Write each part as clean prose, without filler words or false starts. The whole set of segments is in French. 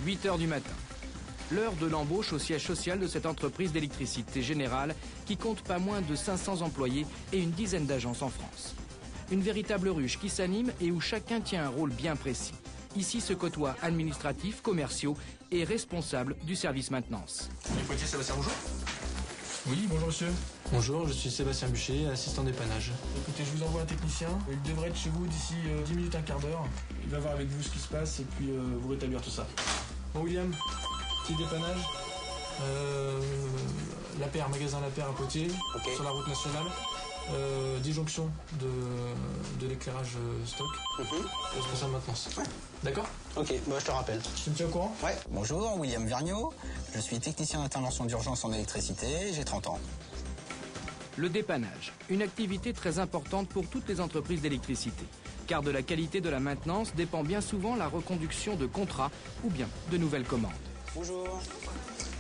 8 heures du matin. L'heure de l'embauche au siège social de cette entreprise d'électricité générale qui compte pas moins de 500 employés et une dizaine d'agences en France. Une véritable ruche qui s'anime et où chacun tient un rôle bien précis. Ici se côtoient administratifs, commerciaux et responsables du service maintenance. Poitiers, Sébastien, bonjour. Oui, bonjour monsieur. Bonjour, je suis Sébastien Bûcher, assistant dépannage. Écoutez, je vous envoie un technicien. Il devrait être chez vous d'ici 10 minutes, un quart d'heure. Il va voir avec vous ce qui se passe et puis vous rétablir tout ça. Bon, William, petit dépannage. La Paire, magasin La Paire à Poitiers, okay. Sur la route nationale. Disjonction de l'éclairage stock. Responsable maintenance. Ouais. D'accord. Ok, bah, je te rappelle. Tu me tiens au courant? Ouais. Bonjour, William Vergniaud. Je suis technicien d'intervention d'urgence en électricité. J'ai 30 ans. Le dépannage, une activité très importante pour toutes les entreprises d'électricité. Car de la qualité de la maintenance dépend bien souvent la reconduction de contrats ou bien de nouvelles commandes. Bonjour.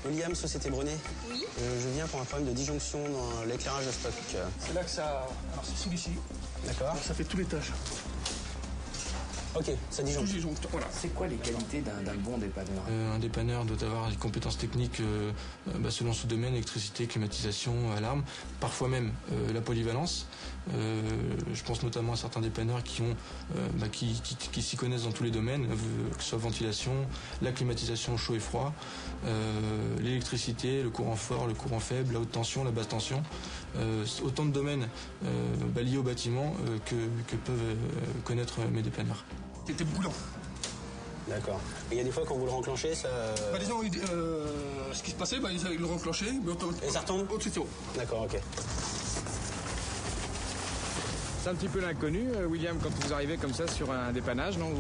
William, Société Brunet. Oui. Je viens pour un problème de disjonction dans l'éclairage de stock. C'est là que ça... Alors c'est celui-ci. D'accord. Ça fait tous les tâches. Ok, ça disjoncte. Voilà. C'est quoi les qualités d'un bon dépanneur? Un dépanneur doit avoir des compétences techniques selon son domaine, électricité, climatisation, alarme, parfois même la polyvalence. Je pense notamment à certains dépanneurs qui s'y connaissent dans tous les domaines, que ce soit ventilation, la climatisation chaud et froid, l'électricité, le courant fort, le courant faible, la haute tension, la basse tension. Autant de domaines liés au bâtiment que peuvent connaître mes dépanneurs. C'était beaucoup lent. D'accord. Et il y a des fois quand vous le renclenchez, ça... disons, ce qui se passait, ils avaient le renclenché, mais et ça retombe au-dessus. D'accord, ok. C'est un petit peu l'inconnu, William, quand vous arrivez comme ça sur un dépannage, non?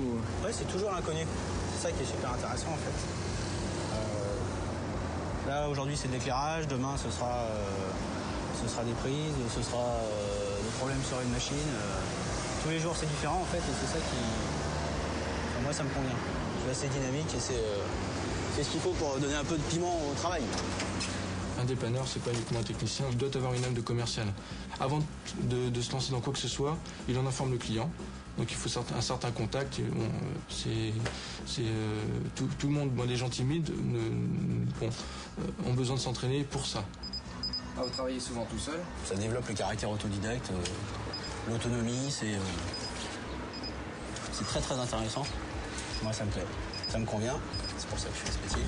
Ouais, c'est toujours l'inconnu. C'est ça qui est super intéressant, en fait. Là, aujourd'hui, c'est de l'éclairage. Demain, ce sera des prises, ce sera des problèmes sur une machine. Tous les jours, c'est différent, en fait, et c'est ça qui... Enfin, moi, ça me convient. C'est assez dynamique et c'est ce qu'il faut pour donner un peu de piment au travail. Un dépanneur, c'est pas uniquement un technicien, il doit avoir une âme de commercial. Avant de se lancer dans quoi que ce soit, il en informe le client. Donc il faut un certain contact. Tout le monde, les gens timides, ont besoin de s'entraîner pour ça. Ah, vous travaillez souvent tout seul? Ça développe le caractère autodidacte, l'autonomie, c'est très très intéressant. Moi, ça me plaît, ça me convient. C'est pour ça que je fais ce métier.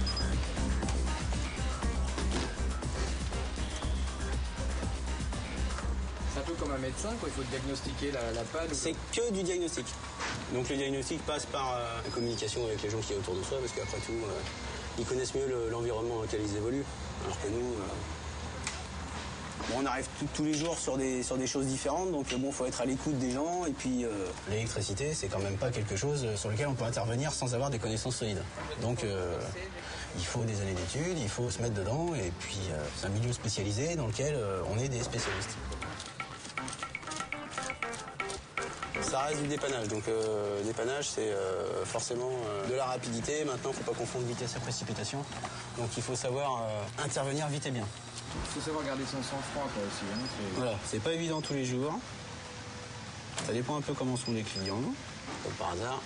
C'est un peu comme un médecin, quoi. Il faut diagnostiquer la panne. C'est que du diagnostic. Donc le diagnostic passe par la communication avec les gens qui sont autour de soi, parce qu'après tout, ils connaissent mieux l'environnement dans lequel ils évoluent. Alors que nous, on arrive tous les jours sur des choses différentes, donc faut être à l'écoute des gens. Et puis l'électricité, c'est quand même pas quelque chose sur lequel on peut intervenir sans avoir des connaissances solides. Donc il faut des années d'études, il faut se mettre dedans, et puis c'est un milieu spécialisé dans lequel on est des spécialistes. Ça reste du dépannage, donc dépannage c'est forcément de la rapidité. Maintenant, il ne faut pas confondre vitesse et précipitation, donc il faut savoir intervenir vite et bien. Il faut savoir garder son sang-froid aussi. Hein, voilà, c'est pas évident tous les jours. Ça dépend un peu comment sont les clients. Comme par hasard,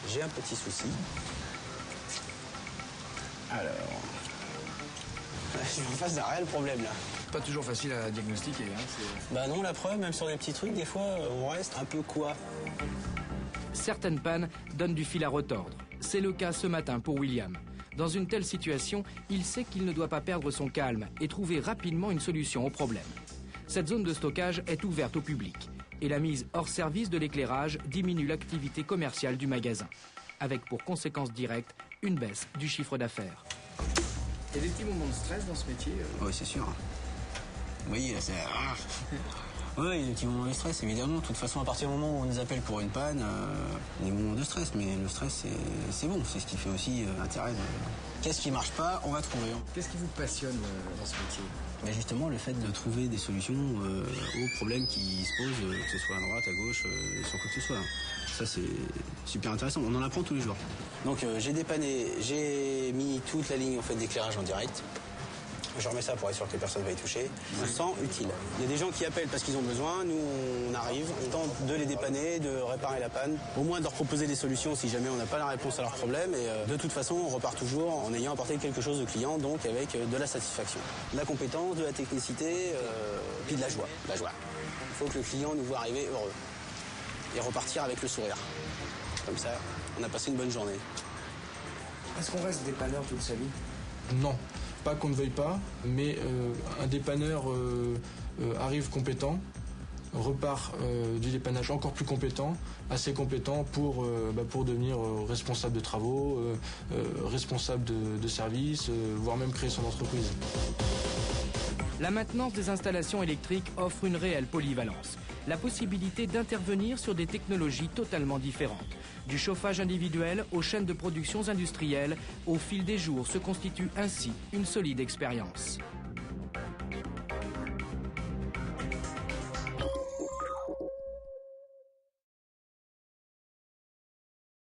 j'ai un petit souci. Alors, je suis en face d'un réel problème là. Pas toujours facile à diagnostiquer. Hein, bah non, la preuve, même sur des petits trucs, des fois, on reste un peu quoi. Certaines pannes donnent du fil à retordre. C'est le cas ce matin pour William. Dans une telle situation, il sait qu'il ne doit pas perdre son calme et trouver rapidement une solution au problème. Cette zone de stockage est ouverte au public et la mise hors service de l'éclairage diminue l'activité commerciale du magasin, avec pour conséquence directe une baisse du chiffre d'affaires. Il y a des petits moments de stress dans ce métier Oui, c'est sûr. Oui, c'est... Oui, il y a des petits moments de stress, évidemment. De toute façon, à partir du moment où on nous appelle pour une panne, il y a des moments de stress. Mais le stress, c'est bon. C'est ce qui fait aussi l'intérêt de... Qu'est-ce qui marche pas, on va trouver. Qu'est-ce qui vous passionne dans ce métier? Mais justement, le fait de trouver des solutions aux problèmes qui se posent, que ce soit à droite, à gauche, sur quoi que ce soit. Ça, c'est super intéressant. On en apprend tous les jours. Donc, j'ai dépanné, j'ai mis toute la ligne en fait, d'éclairage en direct. Je remets ça pour être sûr que personne ne va y toucher. On se sent utile. Il y a des gens qui appellent parce qu'ils ont besoin. Nous, on arrive. On tente de les dépanner, de réparer la panne. Au moins de leur proposer des solutions si jamais on n'a pas la réponse à leurs problèmes. Et de toute façon, on repart toujours en ayant apporté quelque chose au client, donc avec de la satisfaction. De la compétence, de la technicité, puis de la joie. La joie. Il faut que le client nous voit arriver heureux. Et repartir avec le sourire. Comme ça, on a passé une bonne journée. Est-ce qu'on reste dépanneur toute sa vie? Non, pas qu'on ne veuille pas, mais un dépanneur arrive compétent, repart du dépannage encore plus compétent, assez compétent pour devenir responsable de travaux, responsable de service, voire même créer son entreprise. La maintenance des installations électriques offre une réelle polyvalence. La possibilité d'intervenir sur des technologies totalement différentes. Du chauffage individuel aux chaînes de productions industrielles, au fil des jours se constitue ainsi une solide expérience.